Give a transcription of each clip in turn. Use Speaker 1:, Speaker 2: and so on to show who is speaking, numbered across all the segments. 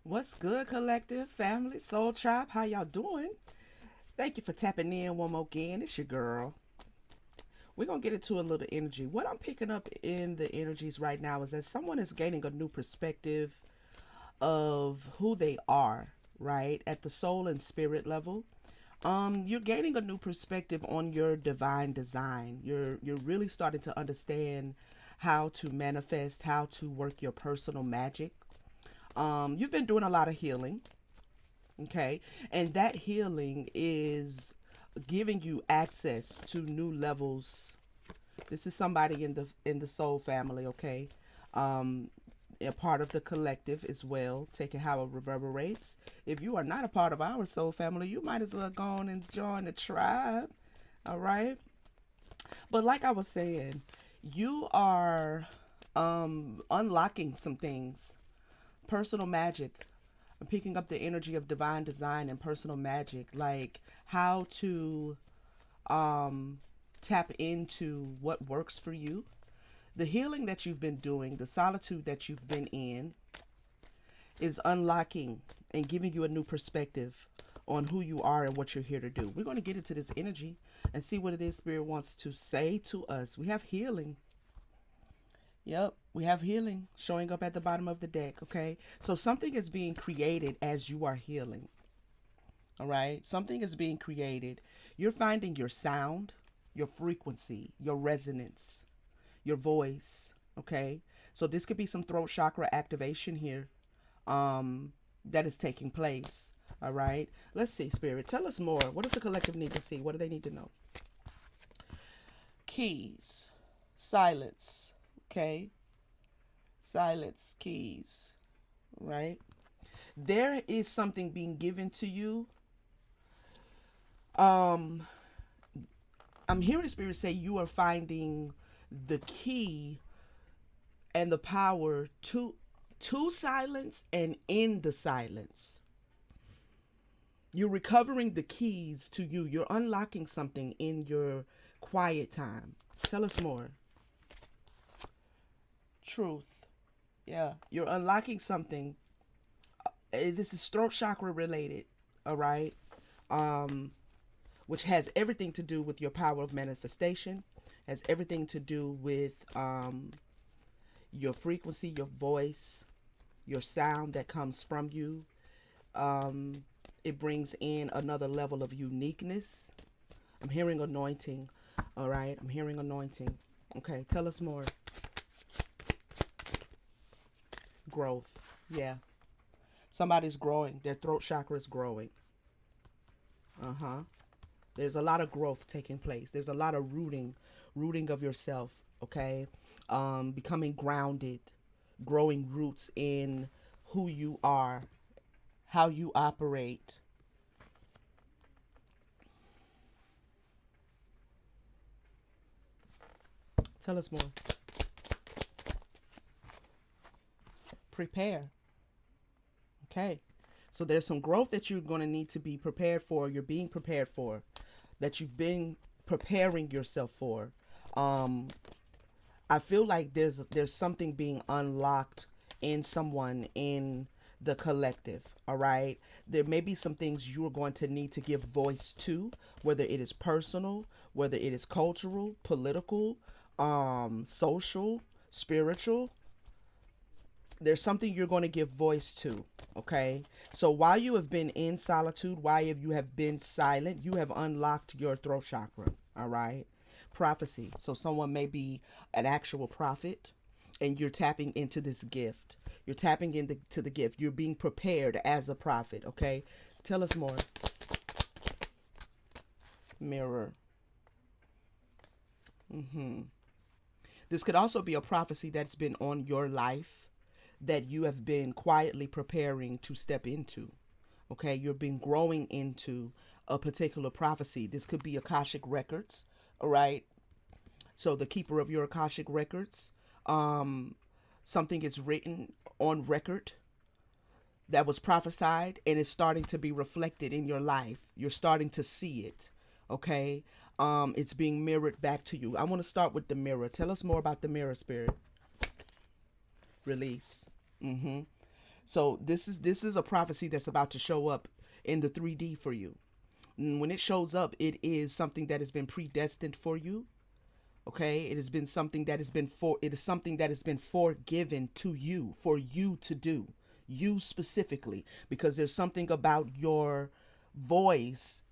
Speaker 1: What's good, collective, family, soul tribe? How y'all doing? Thank you for tapping in one more again. It's your girl. We're going to get into a little energy. What I'm picking up in the energies right now is that someone is gaining a new perspective of who they are, right? At the soul and spirit level. You're gaining a new perspective on your divine design. You're really starting to understand how to manifest, how to work your personal magic. You've been doing a lot of healing, okay, and that healing is giving you access to new levels. This is somebody in the soul family, okay, um a part of the collective as well, taking how it reverberates. If you are not a part of our soul family, you might as well go on and join the tribe. All right, but like I was saying, you are unlocking some things, personal magic. I'm picking up the energy of divine design and personal magic, like how to um, tap into what works for you. The healing that you've been doing, the solitude that you've been in, is unlocking and giving you a new perspective on who you are and what you're here to do. We're going to get into this energy and see what it is Spirit wants to say to us. We have healing. Yep, we have healing showing up at the bottom of the deck, okay? So something is being created as you are healing, all right? Something is being created. You're finding your sound, your frequency, your resonance, your voice, okay? So this could be some throat chakra activation here that is taking place, all right? Let's see, Spirit. Tell us more. What does the collective need to see? What do they need to know? Keys, silence, okay? Silence, keys, right? There is something being given to you. Um, I'm hearing Spirit say you are finding the key and the power to silence and in the silence. You're recovering the keys to you. You're unlocking something in your quiet time. Tell us more. Truth. Yeah, you're unlocking something. This is throat chakra related, all right? Um, which has everything to do with your power of manifestation, has everything to do with your frequency, your voice, your sound that comes from you. Um, it brings in another level of uniqueness. I'm hearing anointing. All right, I'm hearing anointing. Okay, tell us more. Growth. Yeah, somebody's growing. Their throat chakra is growing. Uh huh. There's a lot of growth taking place. There's a lot of rooting of yourself. Okay, becoming grounded, growing roots in who you are, how you operate. Tell us more. Prepare. Okay. So there's some growth that you're going to need to be prepared for. You're being prepared for, that you've been preparing yourself for. Um, I feel like there's something being unlocked in someone in the collective. All right. There may be some things you are going to need to give voice to, whether it is personal, whether it is cultural, political, social, spiritual. There's something you're going to give voice to, okay? So while you have been in solitude, while you have been silent, you have unlocked your throat chakra, all right? Prophecy. So someone may be an actual prophet and you're tapping into this gift. You're tapping into the gift. You're being prepared as a prophet, okay? Tell us more. Mirror. This could also be a prophecy that's been on your life that you have been quietly preparing to step into. Okay, you've been growing into a particular prophecy. This could be Akashic records, all right? So the keeper of your Akashic records, um, something is written on record that was prophesied and it's starting to be reflected in your life. You're starting to see it, okay? It's being mirrored back to you. I want to start with the mirror. Tell us more about the mirror, Spirit. Release. Mm-hmm. So this is a prophecy that's about to show up in the 3D for you. And when it shows up, it is something that has been predestined for you. Okay, it has been something that has been for it is something that has been forgiven to you for you to do, you specifically, because there's something about your voice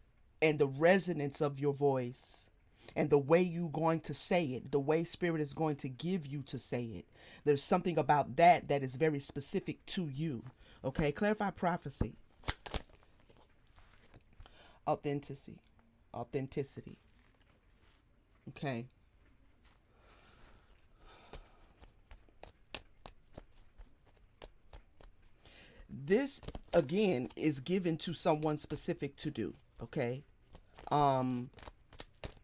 Speaker 1: and the resonance of your voice and the way you going to say it, the way spirit is going to give you to say it. There's something about that that is very specific to you. Okay, clarify prophecy. Authenticity. Authenticity. Okay. This again is given to someone specific to do. Okay. Um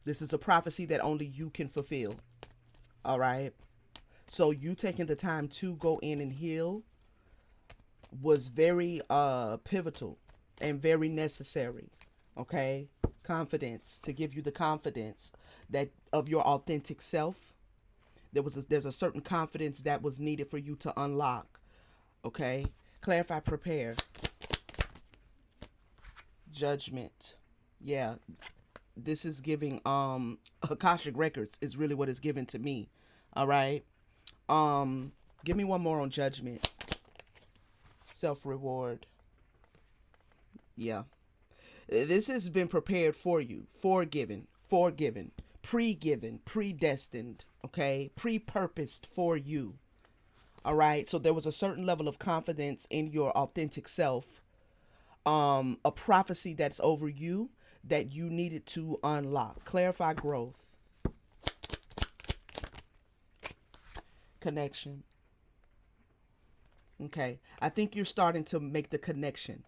Speaker 1: this is a prophecy that only you can fulfill. All right. So you taking the time to go in and heal was very pivotal and very necessary. Okay? Confidence, to give you the confidence that of your authentic self. There's a certain confidence that was needed for you to unlock. Okay? Clarify, prepare. Judgment. Yeah. This is giving Akashic records is really what is given to me. All right? Um give me one more on judgment. Self reward. Yeah. This has been prepared for you, forgiven, pre-given, predestined, okay, pre-purposed for you. All right. So there was a certain level of confidence in your authentic self, a prophecy that's over you that you needed to unlock. Clarify growth, connection. Okay. I think you're starting to make the connection.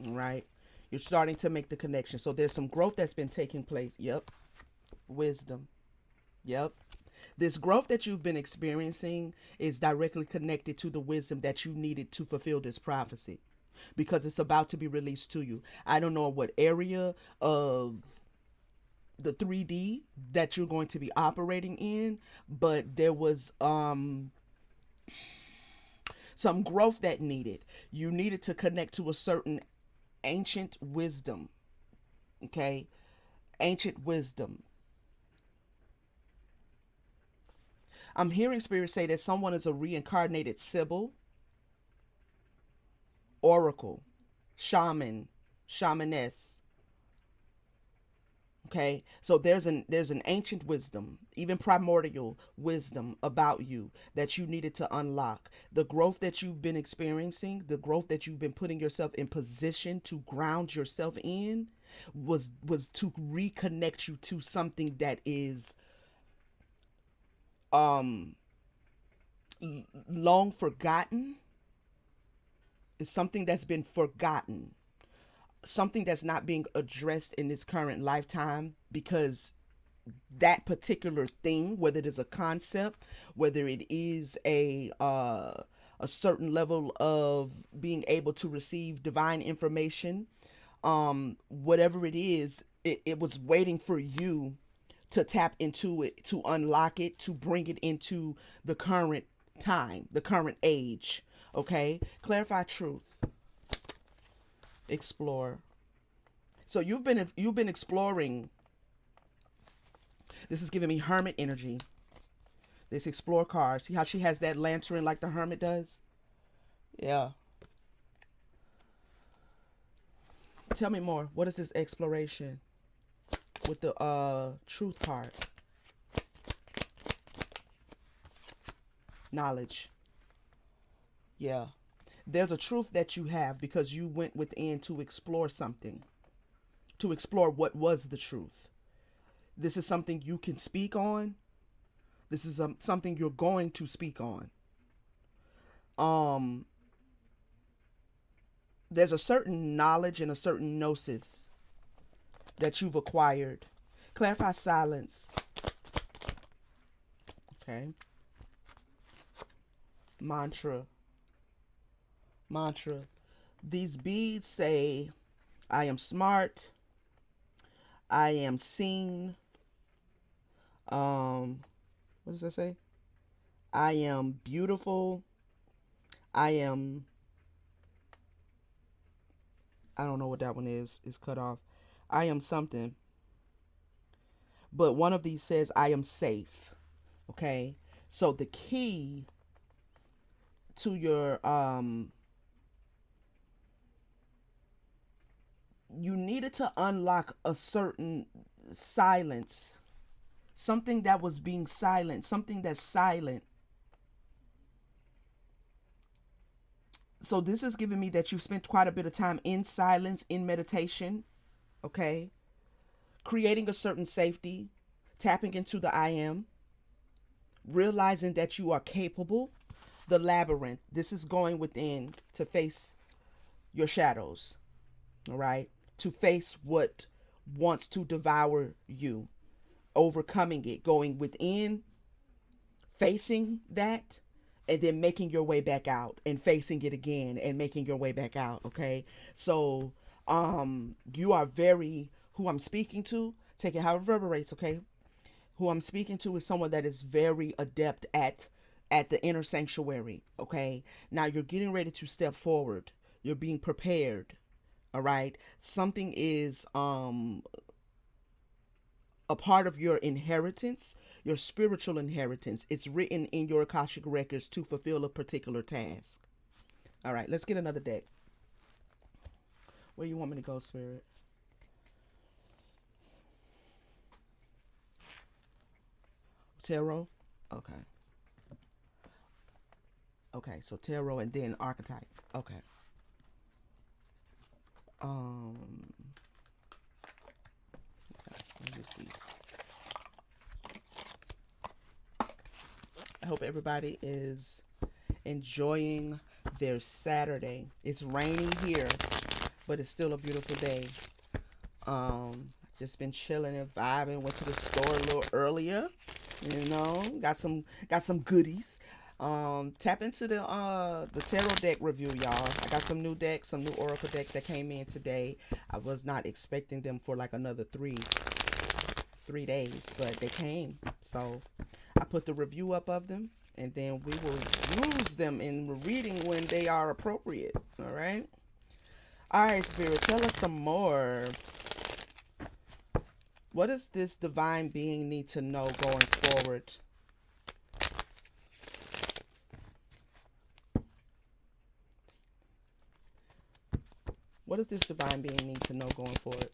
Speaker 1: All right. You're starting to make the connection. So there's some growth that's been taking place. Yep. Wisdom. Yep. This growth that you've been experiencing is directly connected to the wisdom that you needed to fulfill this prophecy because it's about to be released to you. I don't know what area of the 3D that you're going to be operating in, but there was some growth that needed. You needed to connect to a certain ancient wisdom. Okay? Ancient wisdom. I'm hearing spirit say that someone is a reincarnated Sybil, oracle, shaman, shamaness. Okay, so there's an ancient wisdom, even primordial wisdom about you that you needed to unlock. The growth that you've been experiencing, the growth that you've been putting yourself in position to ground yourself in, was to reconnect you to something that is um long forgotten. Is something that's been forgotten, something that's not being addressed in this current lifetime because that particular thing, whether it is a concept, whether it is a certain level of being able to receive divine information, whatever it is, it was waiting for you to tap into it, to unlock it, to bring it into the current time, the current age. Okay, clarify truth, explore. So you've been exploring. This is giving me hermit energy. This explore card. See how she has that lantern like the hermit does? Yeah. Tell me more. What is this exploration with the truth card? Knowledge. Yeah. There's a truth that you have because you went within to explore something, to explore what was the truth. This is something you can speak on. This is something you're going to speak on. Um, there's a certain knowledge and a certain gnosis that you've acquired. Clarify silence. Okay. Mantra. Mantra. These beads say, I am smart. I am seen. What does that say? I am beautiful. I am I don't know what that one is. It's cut off. I am something. But one of these says I am safe. Okay. So the key to your you needed to unlock a certain silence, something that was being silent, something that's silent. So this is giving me that you've spent quite a bit of time in silence, in meditation, okay? Creating a certain safety, tapping into the I am, realizing that you are capable. The labyrinth, this is going within to face your shadows, all right? To face what wants to devour you, overcoming it, going within, facing that, and then making your way back out and facing it again and making your way back out. Okay. So you are very, who I'm speaking to, take it how it reverberates. Okay. Who I'm speaking to is someone that is very adept at the inner sanctuary. Okay. Now you're getting ready to step forward. You're being prepared. All right. Something is a part of your inheritance, your spiritual inheritance. It's written in your Akashic records to fulfill a particular task. All right, let's get another deck. Where you want me to go, Spirit? Tarot? Okay. Okay, so tarot and then archetype. Okay. Um okay, I hope everybody is enjoying their Saturday. It's raining here, but it's still a beautiful day. Just been chilling and vibing. Went to the store a little earlier. You know, got some goodies. Tap into the tarot deck review, y'all. I got some new decks, some new oracle decks that came in today. I was not expecting them for like another three days, but they came. So I put the review up of them, and then we will use them in reading when they are appropriate. All right. All right, Spirit, tell us some more. What does this divine being need to know going forward? What does this divine being need to know going forward?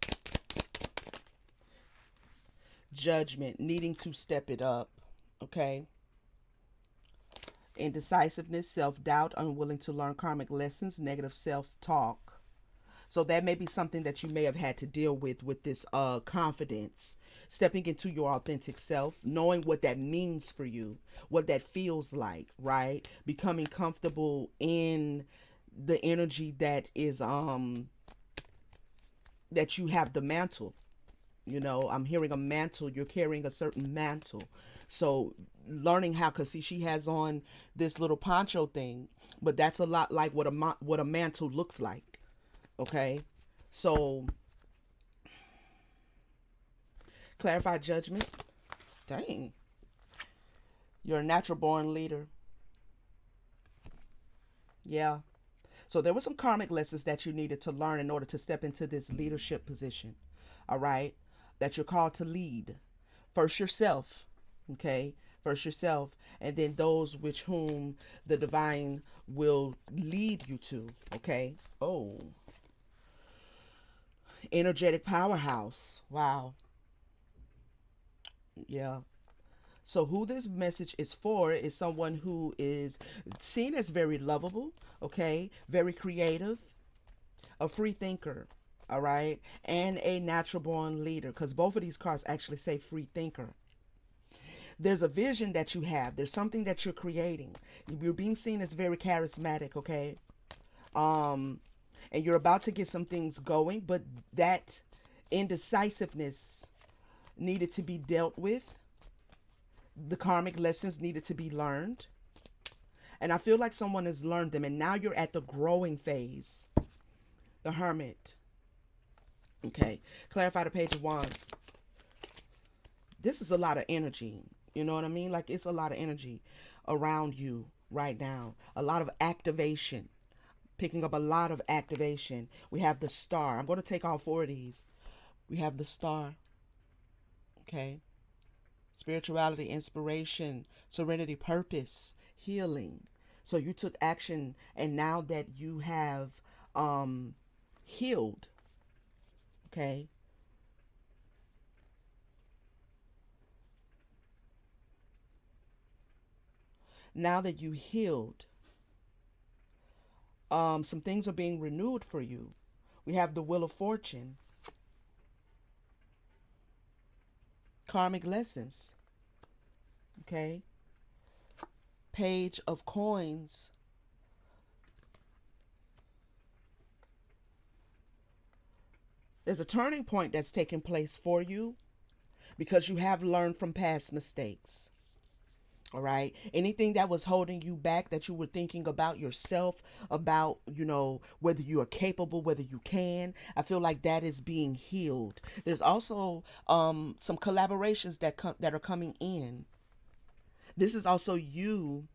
Speaker 1: Judgment, needing to step it up. Okay. Indecisiveness, self-doubt, unwilling to learn karmic lessons, negative self-talk. So that may be something that you may have had to deal with this confidence, stepping into your authentic self, knowing what that means for you, what that feels like, right? Becoming comfortable in the energy that is that you have the mantle. You know, I'm hearing a mantle. You're carrying a certain mantle. So learning how, cause see, she has on this little poncho thing, but that's a lot like what a mantle looks like. Okay, so clarify judgment. Dang, you're a natural born leader. Yeah. So there were some karmic lessons that you needed to learn in order to step into this leadership position. All right, that you're called to lead. First yourself, okay? First yourself, and then those which whom the divine will lead you to, okay? Oh, energetic powerhouse. Wow. Yeah. So who this message is for is someone who is seen as very lovable, okay? Very creative, a free thinker, all right? And a natural born leader, because both of these cards actually say free thinker. There's a vision that you have. There's something that you're creating. You're being seen as very charismatic, okay? Um, and you're about to get some things going, but that indecisiveness needed to be dealt with. The karmic lessons needed to be learned. And I feel like someone has learned them, and now you're at the growing phase. The Hermit. Okay. Clarify the Page of Wands. This is a lot of energy. You know what I mean? Like, it's a lot of energy around you right now. A lot of activation. Picking up a lot of activation. We have the star. I'm going to take all four of these. We have the star. Okay. Spirituality, inspiration, serenity, purpose, healing. So you took action, and now that you have healed, okay, now that you healed, some things are being renewed for you. We have the wheel of fortune, karmic lessons, okay, page of coins. There's a turning point that's taking place for you because you have learned from past mistakes. All right. Anything that was holding you back, that you were thinking about yourself, about, whether you are capable, whether you can, I feel like that is being healed. There's also some collaborations that are coming in. This is also you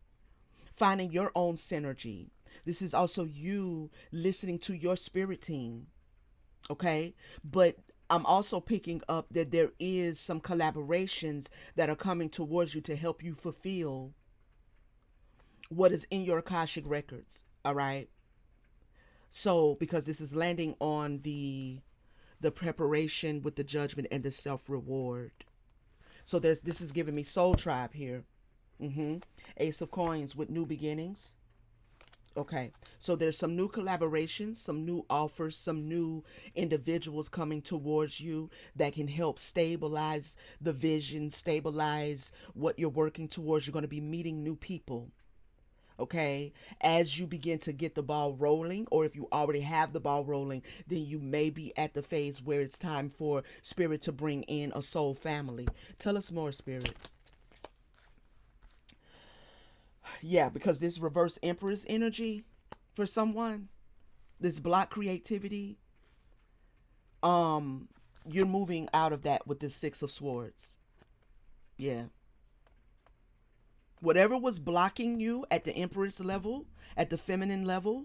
Speaker 1: finding your own synergy. This is also you listening to your spirit team. Okay. But I'm also picking up that there is some collaborations that are coming towards you to help you fulfill what is in your Akashic records. All right. So because this is landing on the preparation with the judgment and the self reward. So this is giving me soul tribe here. Ace of coins with new beginnings. Okay, so there's some new collaborations, some new offers, some new individuals coming towards you that can help stabilize the vision, stabilize what you're working towards. You're going to be meeting new people. Okay, as you begin to get the ball rolling, or if you already have the ball rolling, then you may be at the phase where it's time for spirit to bring in a soul family. Tell us more, spirit. Yeah, because this reverse empress energy for someone, this block creativity, you're moving out of that with the six of swords. Yeah. Whatever was blocking you at the empress level, at the feminine level,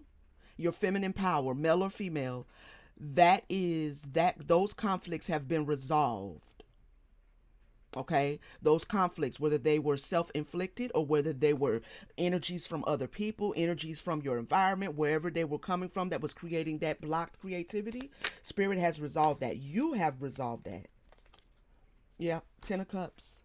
Speaker 1: your feminine power, male or female, those conflicts have been resolved. Okay, those conflicts, whether they were self-inflicted or whether they were energies from other people, energies from your environment, wherever they were coming from that was creating that blocked creativity, spirit has resolved that. You have resolved that. Yeah, 10 of cups.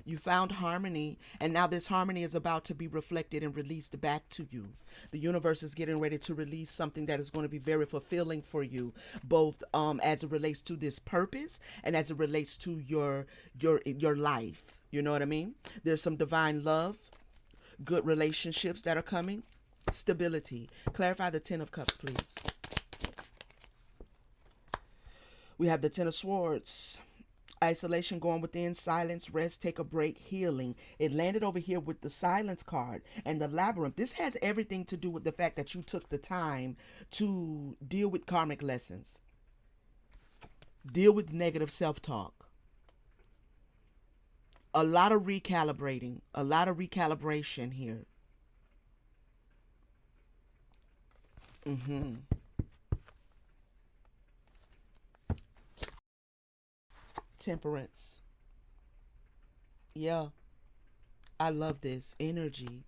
Speaker 1: You found harmony, and now this harmony is about to be reflected and released back to you. The universe is getting ready to release something that is going to be very fulfilling for you, both as it relates to this purpose and as it relates to your life. You know what I mean? There's some divine love, good relationships that are coming, stability. Clarify the 10 of cups, please. We have the 10 of swords. Isolation, going within, silence, rest, take a break, healing. It landed over here with the silence card and the labyrinth. This has everything to do with the fact that you took the time to deal with karmic lessons, deal with negative self-talk. A lot of recalibrating, a lot of recalibration here. Temperance. Yeah, I love this energy.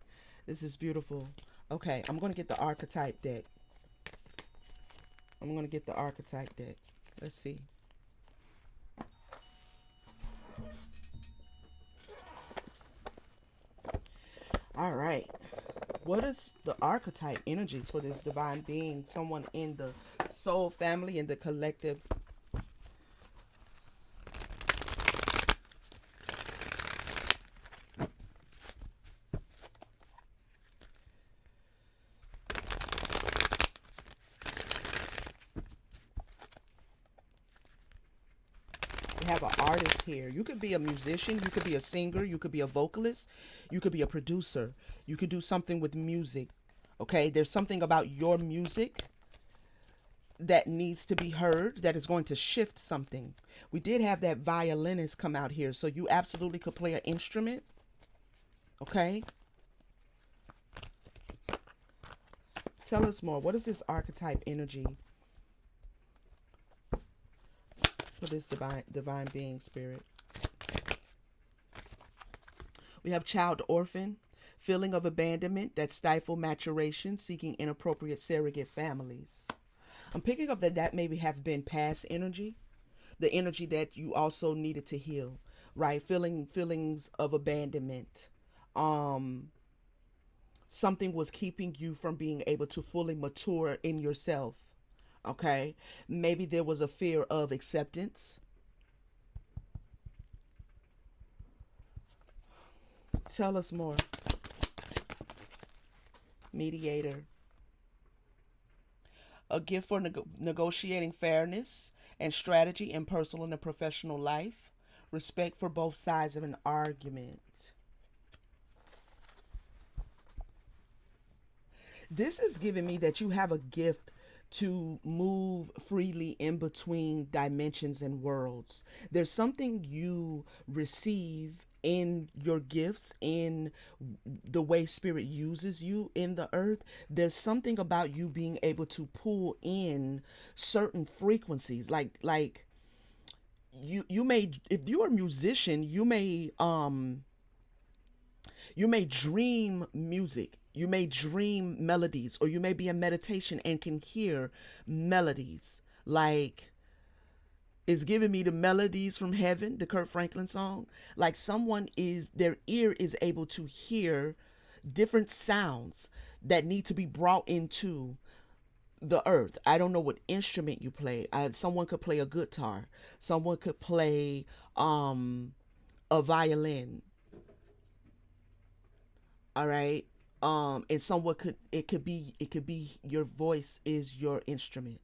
Speaker 1: This is beautiful. Okay, I'm going to get the archetype deck. I'm going to get the archetype deck. Let's see. All right. What is the archetype energies for this divine being? Someone in the soul family, in the collective. We have an artist here. You could be a musician, you could be a singer, you could be a vocalist, you could be a producer. You could do something with music. Okay, there's something about your music that needs to be heard that is going to shift something. We did have that violinist come out here, so you absolutely could play an instrument. Okay. Tell us more. What is this archetype energy for this divine being spirit? We have child orphan, feeling of abandonment that stifle maturation, seeking inappropriate surrogate families. I'm picking up that that maybe have been past energy, the energy that you also needed to heal, right? Feelings of abandonment. Um, Something was keeping you from being able to fully mature in yourself. Okay, maybe there was a fear of acceptance. Tell us more. Mediator, a gift for negotiating fairness and strategy in personal and professional life, respect for both sides of an argument. This is giving me that you have a gift to move freely in between dimensions and worlds. There's something you receive in your gifts, in the way spirit uses you in the earth. There's something about you being able to pull in certain frequencies, like you may, if you're a musician, you may dream music, you may dream melodies, or you may be in meditation and can hear melodies. Like, it's giving me the melodies from heaven, the Kurt Franklin song. Like someone is, their ear is able to hear different sounds that need to be brought into the earth. I don't know what instrument you play. Someone could play a guitar. Someone could play a violin. All right. And someone could, it could be your voice is your instrument.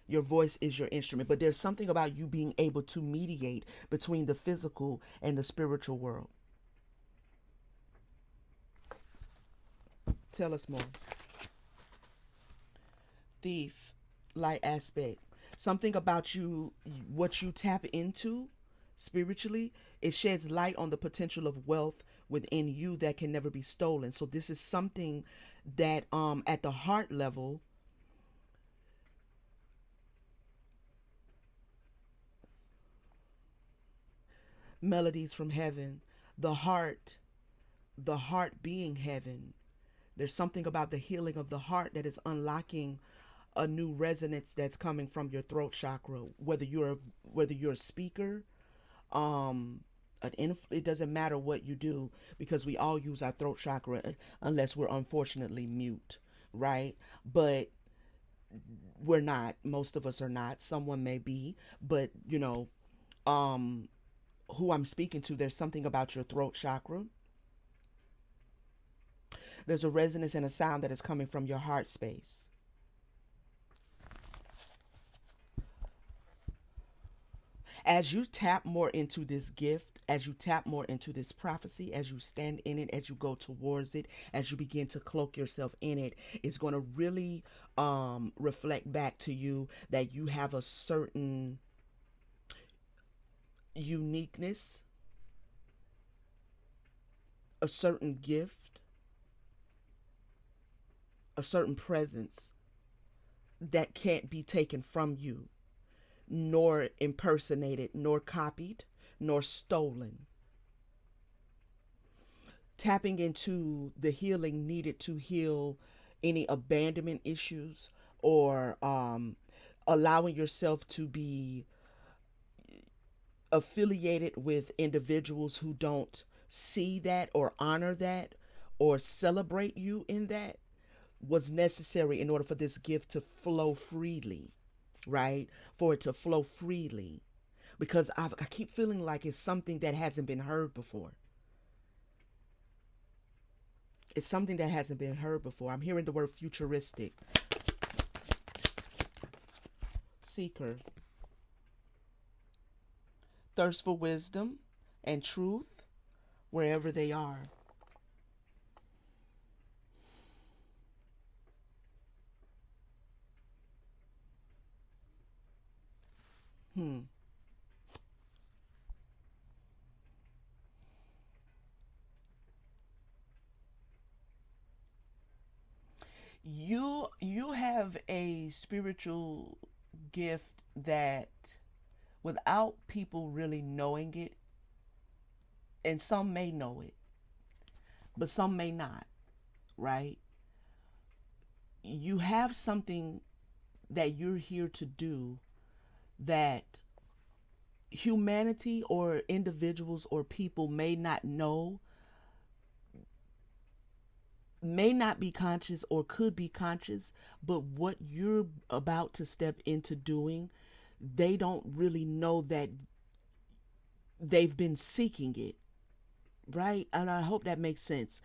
Speaker 1: Your voice is your instrument, but there's something about you being able to mediate between the physical and the spiritual world. Tell us more. Thief, light aspect. Something about you, what you tap into spiritually, it sheds light on the potential of wealth within you that can never be stolen. So this is something that at the heart level, melodies from heaven, the heart, the heart being heaven. There's something about the healing of the heart that is unlocking a new resonance that's coming from your throat chakra. Whether you're a speaker, um, it doesn't matter what you do, because we all use our throat chakra unless we're unfortunately mute, right? But we're not. Most of us are not. Someone may be, but um, who I'm speaking to, there's something about your throat chakra. There's a resonance and a sound that is coming from your heart space. As you tap more into this gift, as you tap more into this prophecy, as you stand in it, as you go towards it, as you begin to cloak yourself in it, it's going to really reflect back to you that you have a certain uniqueness, a certain gift, a certain presence that can't be taken from you, nor impersonated, nor copied, nor stolen. Tapping into the healing needed to heal any abandonment issues, or allowing yourself to be affiliated with individuals who don't see that or honor that or celebrate you in that, was necessary in order for this gift to flow freely, right? For it to flow freely. Because I keep feeling like it's something that hasn't been heard before. It's something that hasn't been heard before. I'm hearing the word futuristic. Seeker, thirst for wisdom and truth wherever they are. Hmm. You have a spiritual gift that without people really knowing it, and some may know it, but some may not, right? You have something that you're here to do that humanity or individuals or people may not know, may not be conscious or could be conscious, but what you're about to step into doing, they don't really know that they've been seeking it, right? And I hope that makes sense.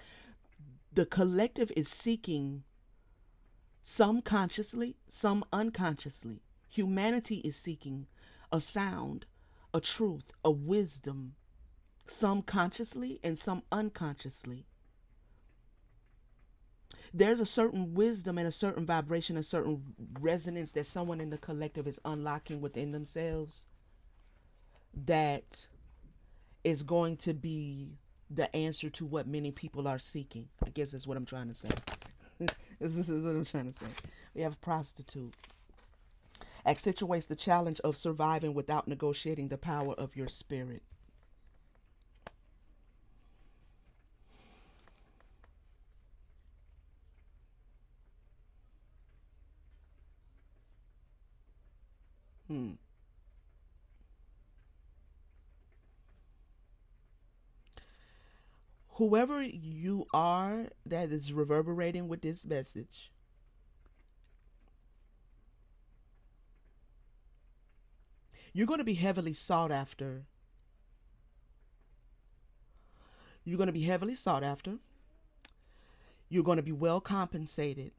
Speaker 1: The collective is seeking, some consciously, some unconsciously. Humanity is seeking a sound, a truth, a wisdom, some consciously and some unconsciously. There's a certain wisdom and a certain vibration, a certain resonance that someone in the collective is unlocking within themselves that is going to be the answer to what many people are seeking. I guess that's what I'm trying to say. This is what I'm trying to say. We have prostitute. Accentuates the challenge of surviving without negotiating the power of your spirit. Hmm. Whoever you are that is reverberating with this message, you're going to be heavily sought after. You're going to be heavily sought after. You're going to be well compensated.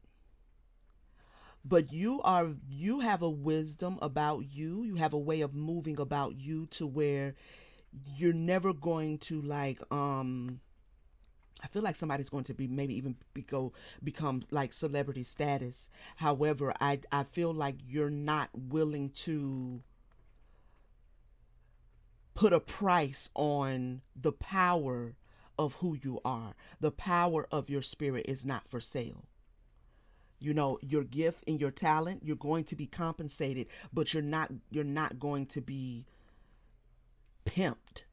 Speaker 1: But you have a wisdom about you. You have a way of moving about you to where you're never going to I feel like somebody's going to be maybe even become like celebrity status. However, I feel like you're not willing to put a price on the power of who you are. The power of your spirit is not for sale. You know, your gift and your talent, you're going to be compensated, but you're not going to be pimped.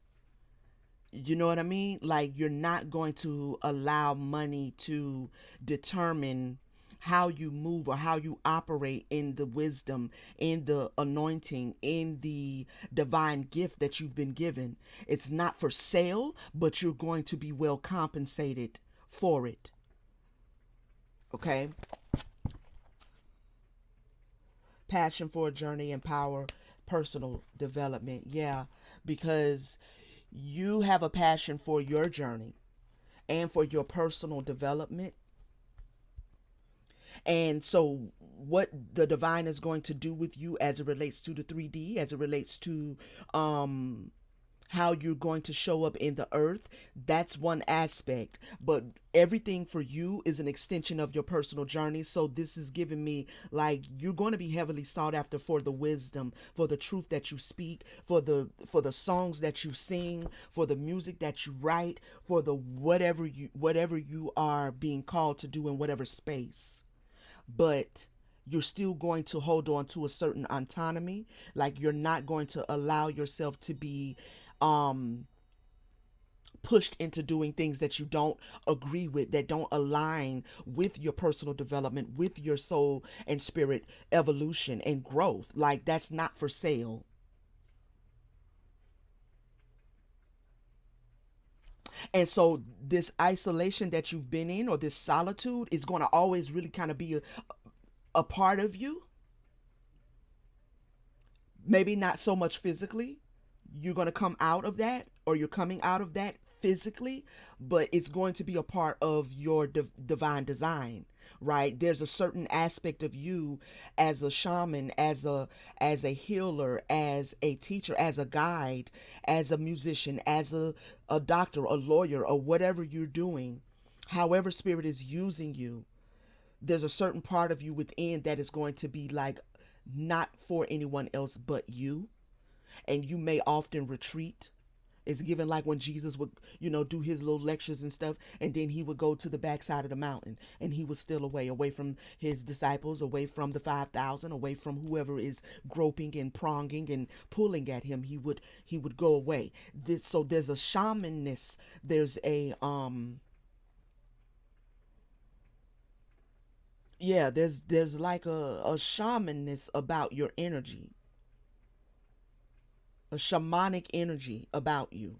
Speaker 1: You know what I mean? Like, you're not going to allow money to determine how you move or how you operate in the wisdom, in the anointing, in the divine gift that you've been given. It's not for sale, but you're going to be well compensated for it. Okay? Passion for a journey and power, personal development. Yeah, because you have a passion for your journey and for your personal development. And so, what the divine is going to do with you as it relates to the 3D, as it relates to um, how you're going to show up in the earth, that's one aspect. But everything for you is an extension of your personal journey. So, this is giving me like you're going to be heavily sought after for the wisdom, for the truth that you speak, for the songs that you sing, for the music that you write, for the whatever you are being called to do in whatever space. But you're still going to hold on to a certain autonomy. Like, you're not going to allow yourself to be um pushed into doing things that you don't agree with, that don't align with your personal development, with your soul and spirit evolution and growth. Like, that's not for sale. And so this isolation that you've been in, or this solitude, is going to always really kind of be a part of you. Maybe not so much physically. You're going to come out of that, or you're coming out of that physically, but it's going to be a part of your divine design, right? There's a certain aspect of you as a shaman, as a healer, as a teacher, as a guide, as a musician, as a doctor, a lawyer, or whatever you're doing. However spirit is using you, there's a certain part of you within that is going to be like not for anyone else but you. And you may often retreat, It's given like when Jesus would, do his little lectures and stuff, and then he would go to the backside of the mountain, and he was still away from his disciples, away from the 5,000, away from whoever is groping and pronging and pulling at him. He would go away. So there's a shamanness. There's a yeah. There's like a shamanness about your energy, a shamanic energy about you.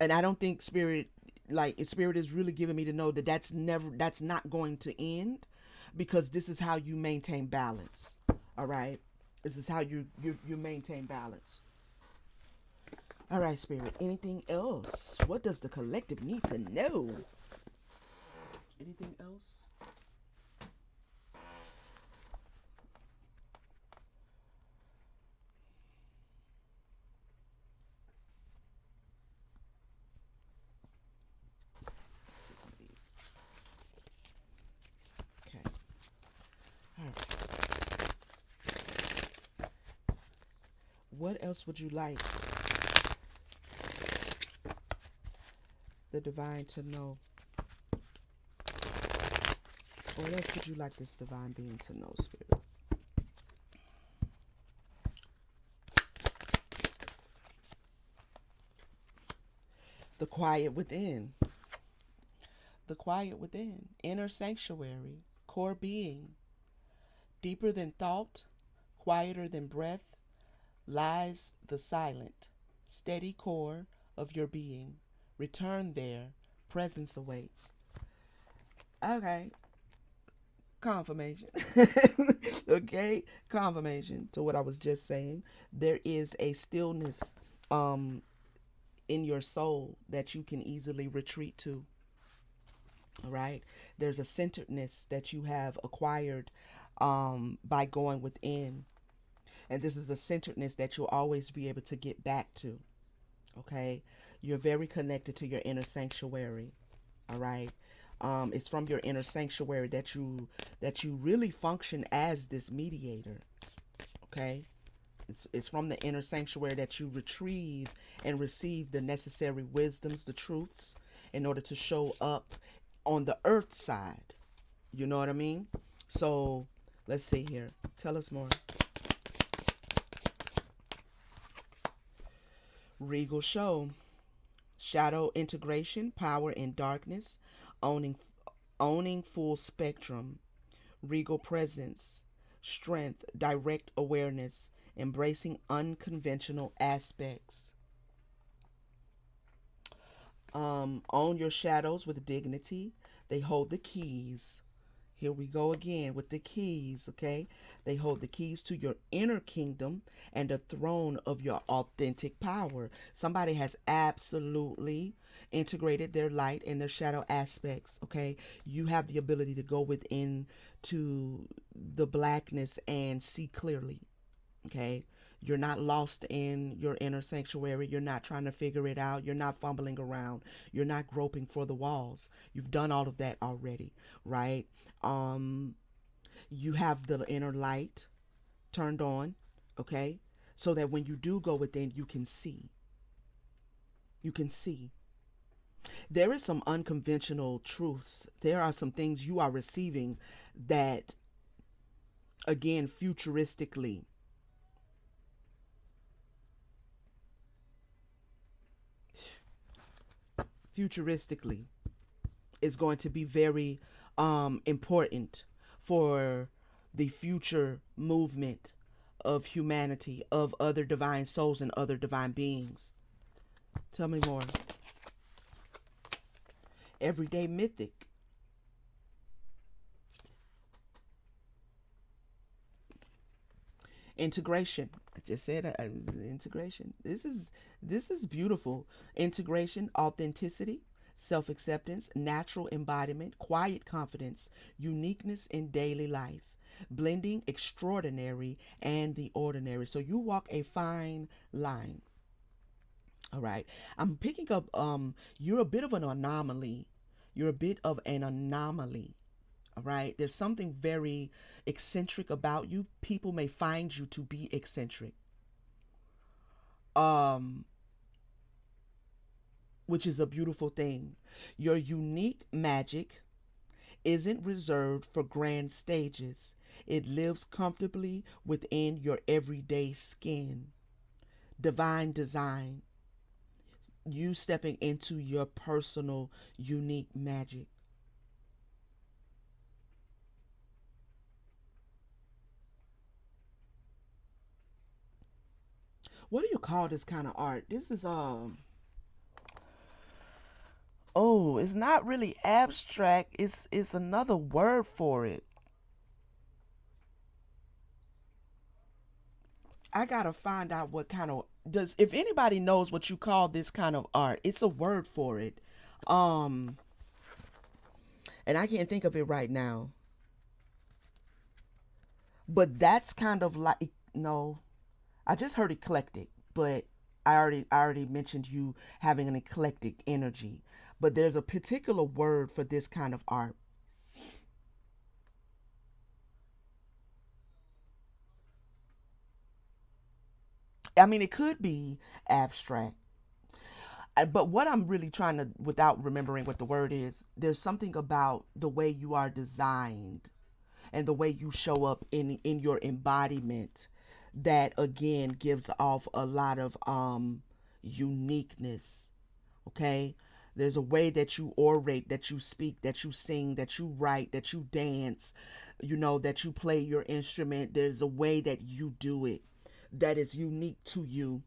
Speaker 1: And I don't think spirit is really giving me to know that that's not going to end, because this is how you maintain balance. All right, this is how you maintain balance. All right, spirit, anything else? What does the collective need to know? Anything else? Let's get some of these. Okay. All right. What else would you like the divine to know? What else would you like this divine being to know, spirit? The quiet within. The quiet within. Inner sanctuary. Core being. Deeper than thought, quieter than breath, lies the silent, steady core of your being. Return there. Presence awaits. Okay. Confirmation. Okay. Confirmation to what I was just saying. There is a stillness um in your soul that you can easily retreat to. All right. There's a centeredness that you have acquired by going within. And this is a centeredness that you'll always be able to get back to. Okay. You're very connected to your inner sanctuary. All right. It's from your inner sanctuary that you really function as this mediator. Okay. It's from the inner sanctuary that you retrieve and receive the necessary wisdoms, the truths, in order to show up on the earth side. You know what I mean? So let's see here. Tell us more. Regal show. Shadow integration, power in darkness, owning owning full spectrum, regal presence, strength, direct awareness, embracing unconventional aspects. Own your shadows with dignity. They hold the keys. Here we go again with the keys, okay? They hold the keys to your inner kingdom and the throne of your authentic power. Somebody has absolutely integrated their light and their shadow aspects, okay? You have the ability to go within to the blackness and see clearly, okay? You're not lost in your inner sanctuary. You're not trying to figure it out. You're not fumbling around. You're not groping for the walls. You've done all of that already, right? Um, you have the inner light turned on, okay? So that when you do go within, you can see. You can see. There is some unconventional truths. There are some things you are receiving that, again, futuristically is going to be very important for the future movement of humanity, of other divine souls and other divine beings. Tell me more. Everyday mythic. Integration. I just said integration. This is beautiful. Integration, authenticity, self-acceptance, natural embodiment, quiet confidence, uniqueness in daily life, blending extraordinary and the ordinary. So you walk a fine line. All right. I'm picking up you're a bit of an anomaly. You're a bit of an anomaly. All right. There's something very eccentric about you. People may find you to be eccentric. um, which is a beautiful thing. Your unique magic isn't reserved for grand stages. It lives comfortably within your everyday skin. Divine design, you stepping into your personal, unique magic. What do you call this kind of art? This is oh, it's not really abstract. It's another word for it. I gotta find out what kind of does if anybody knows what you call this kind of art, it's a word for it. Um, and I can't think of it right now. But that's kind of like no, I just heard eclectic, but I already mentioned you having an eclectic energy. But there's a particular word for this kind of art. I mean, it could be abstract, but what I'm really trying to, without remembering what the word is, there's something about the way you are designed and the way you show up in your embodiment that again gives off a lot of uniqueness. Okay, there's a way that you orate, that you speak, that you sing, that you write, that you dance, that you play your instrument. There's a way that you do it that is unique to you.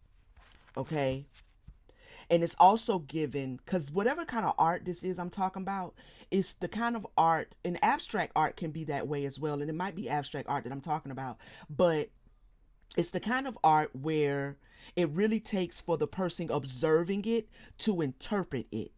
Speaker 1: Okay, and it's also given because whatever kind of art this is I'm talking about, it's the kind of art, and abstract art can be that way as well, and it might be abstract art that I'm talking about, but it's the kind of art where it really takes for the person observing it to interpret it.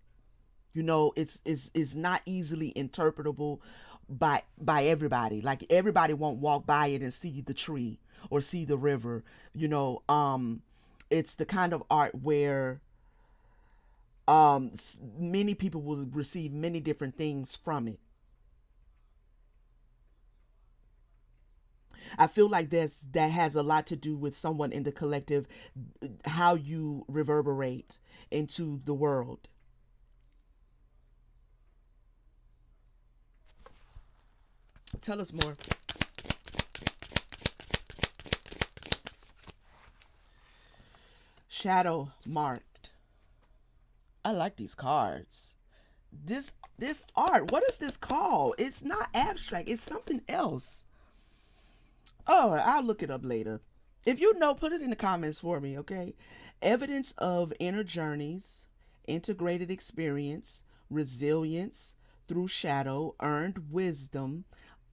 Speaker 1: It's not easily interpretable by everybody. Like everybody won't walk by it and see the tree or see the river. It's the kind of art where many people will receive many different things from it. I feel like that has a lot to do with someone in the collective, how you reverberate into the world. Tell us more. Shadow marked. I like these cards. This art, what is this called? It's not abstract, it's something else. Oh, I'll look it up later. If you know, put it in the comments for me, okay? Evidence of inner journeys, integrated experience, resilience through shadow, earned wisdom,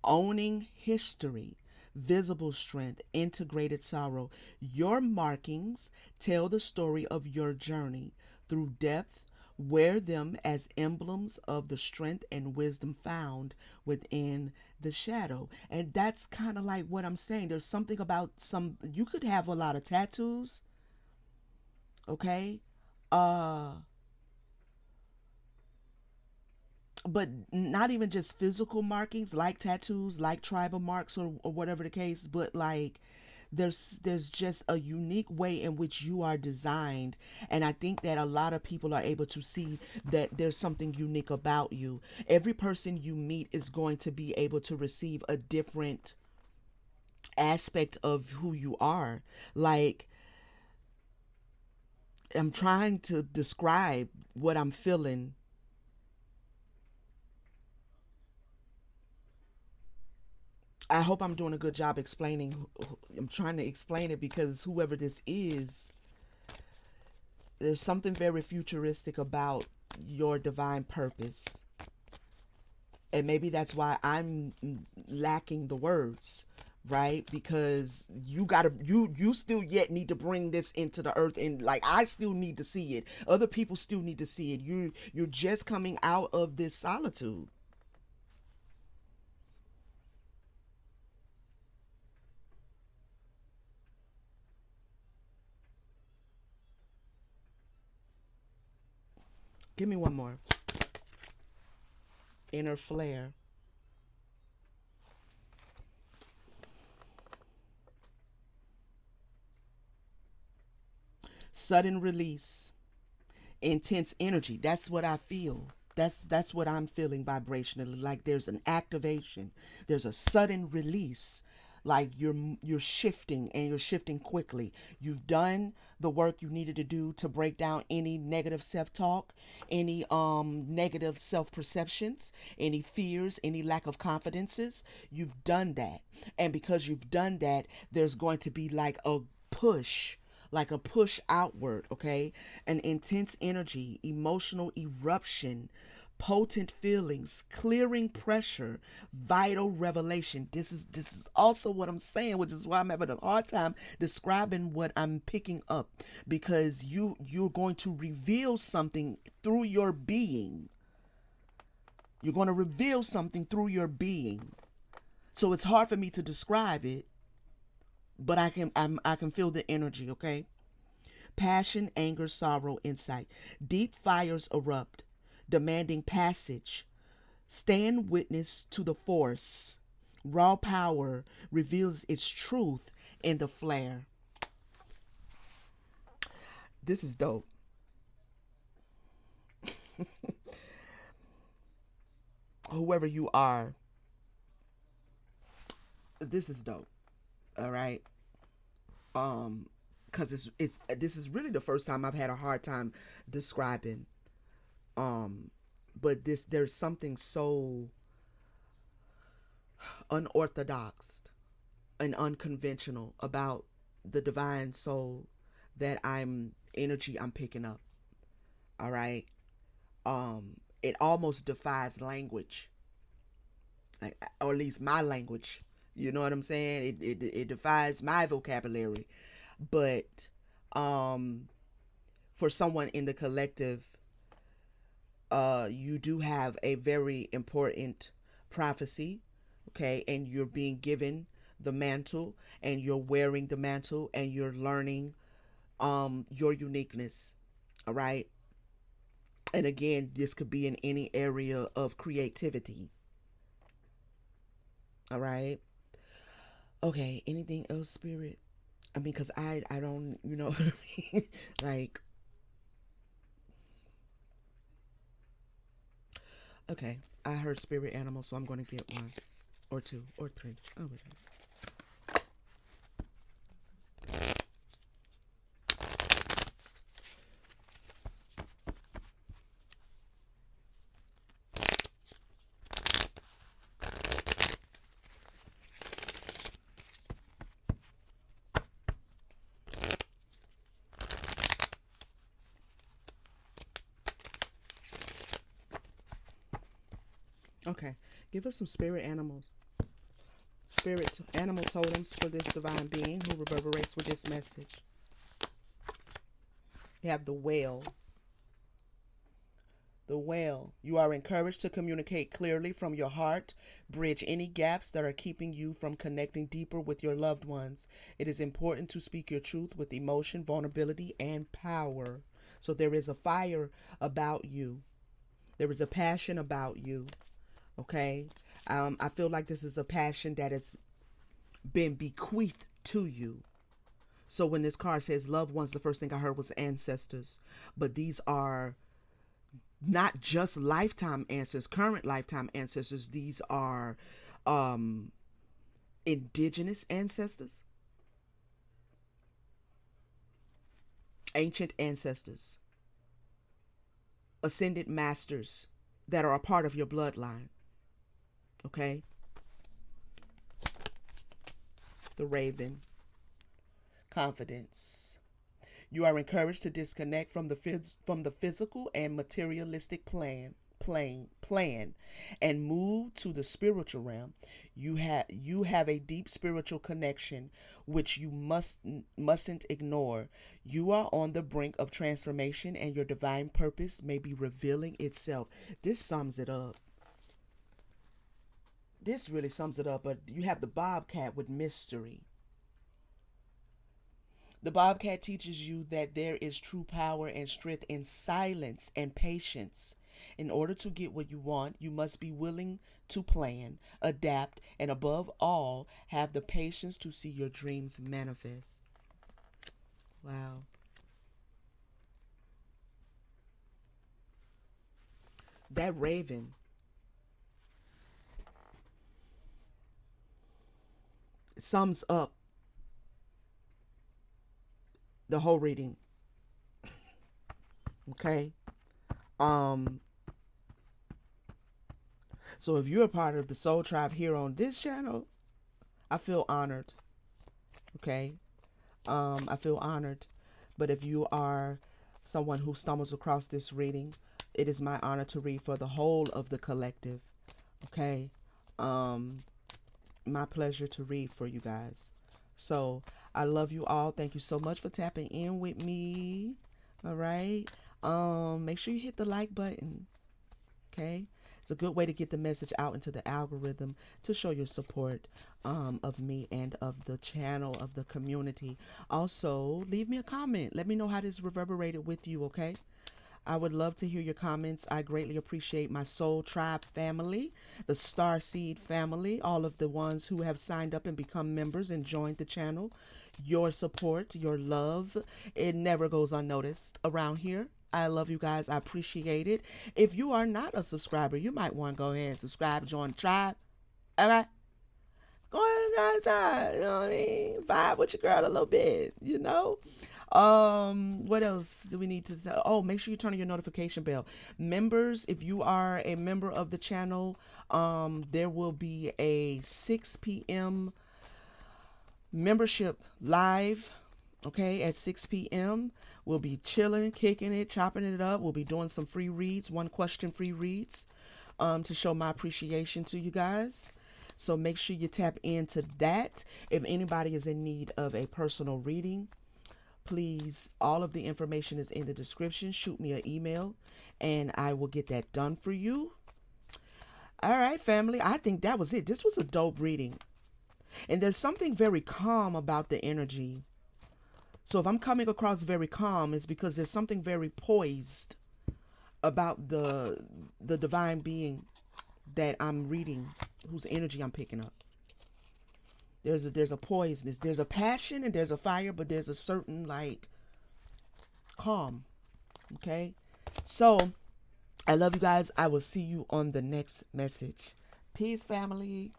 Speaker 1: owning history, visible strength, integrated sorrow. Your markings tell the story of your journey through depth. Wear them as emblems of the strength and wisdom found within the shadow. And that's kind of like what I'm saying. There's something about you could have a lot of tattoos, okay? Uh, but not even just physical markings like tattoos, like tribal marks or whatever the case, but like there's just a unique way in which you are designed, and I think that a lot of people are able to see that there's something unique about you. Every person you meet is going to be able to receive a different aspect of who you are. Like, I'm trying to describe what I'm feeling. I hope I'm doing a good job explaining. I'm trying to explain it because whoever this is, there's something very futuristic about your divine purpose. And maybe that's why I'm lacking the words, right? Because you still yet need to bring this into the earth, and like I still need to see it. Other people still need to see it. You're just coming out of this solitude. Give me one more. Inner flare. sudden release, intense energy. That's what I feel. That's what I'm feeling vibrationally. Like there's an activation. There's a sudden release. Like you're shifting, and you're shifting quickly. You've done the work you needed to do to break down any negative self-talk, any negative self-perceptions, any fears, any lack of confidences. You've done that. And because you've done that, there's going to be push like a push outward, okay? An intense energy, emotional eruption, potent feelings, clearing pressure, vital revelation. This is also what I'm saying, which is why I'm having a hard time describing what I'm picking up, because you're going to reveal something through your being. You're going to reveal something through your being. So it's hard for me to describe it, but I can feel the energy, okay? Passion, anger, sorrow, insight. Deep fires erupt, demanding passage. Stand witness to the force. Raw power reveals its truth in the flare. This is dope. Whoever you are, this is dope. All right. Because it's this is really the first time I've had a hard time describing. Um, but there's something so unorthodox and unconventional about the divine soul that I'm picking up. All right. It almost defies language, or at least my language. You know what I'm saying? It defies my vocabulary. But um, for someone in the collective, you do have a very important prophecy, okay? And you're being given the mantle, and you're wearing the mantle, and you're learning your uniqueness, all right? And again, this could be in any area of creativity, all right? Okay, anything else, spirit? I mean, because I don't, you know what I mean? Like, okay, I heard spirit animal, so I'm going to get one or two or three. Oh, wait. Okay, give us some spirit animals. Spirit animal totems for this divine being who reverberates with this message. You have the whale. The whale. You are encouraged to communicate clearly from your heart, bridge any gaps that are keeping you from connecting deeper with your loved ones. It is important to speak your truth with emotion, vulnerability, and power. So there is a fire about you. There is a passion about you. Okay? I feel like this is a passion that has been bequeathed to you. So when this card says loved ones, the first thing I heard was ancestors. But these are not just lifetime ancestors, current lifetime ancestors. These are um, indigenous ancestors, ancient ancestors, ascended masters that are a part of your bloodline. Okay? The raven. Confidence. You are encouraged to disconnect from the physical and materialistic plan and move to the spiritual realm. You have a deep spiritual connection which you mustn't ignore. You are on the brink of transformation, and your divine purpose may be revealing itself. This sums it up. This really sums it up. But you have the bobcat with mystery. The bobcat teaches you that there is true power and strength in silence and patience. In order to get what you want, you must be willing to plan, adapt, and above all, have the patience to see your dreams manifest. Wow. That raven sums up the whole reading. Okay. Um, so if you're a part of the Soul Tribe here on this channel, I feel honored. Okay. I feel honored. But if you are someone who stumbles across this reading, it is my honor to read for the whole of the collective. Okay. Um, my pleasure to read for you guys. So I love you all. Thank you so much for tapping in with me. All right. Make sure you hit the like button. Okay. It's a good way to get the message out into the algorithm to show your support of me and of the channel, of the community. Also, leave me a comment. Let me know how this reverberated with you, okay? I would love to hear your comments. I greatly appreciate my Soul Tribe family, the Star Seed family, all of the ones who have signed up and become members and joined the channel. Your support, your love, it never goes unnoticed around here. I love you guys. I appreciate it. If you are not a subscriber, you might want to go ahead and subscribe, join the tribe. Okay? Go ahead and join the tribe. You know what I mean? Vibe with your girl a little bit, you know? What else do we need to say? Oh, make sure you turn on your notification bell. Members, if you are a member of the channel, there will be a 6 p.m. membership live. Okay, at 6 p.m. We'll be chilling, kicking it, chopping it up. We'll be doing some free reads, one question free reads, to show my appreciation to you guys. So make sure you tap into that. If anybody is in need of a personal reading, please, all of the information is in the description. Shoot me an email and I will get that done for you. All right, family. I think that was it. This was a dope reading. And there's something very calm about the energy. So if I'm coming across very calm, it's because there's something very poised about the divine being that I'm reading, whose energy I'm picking up. There's a poise, there's a passion and there's a fire, but there's a certain like calm. Okay? So I love you guys. I will see you on the next message. Peace, family.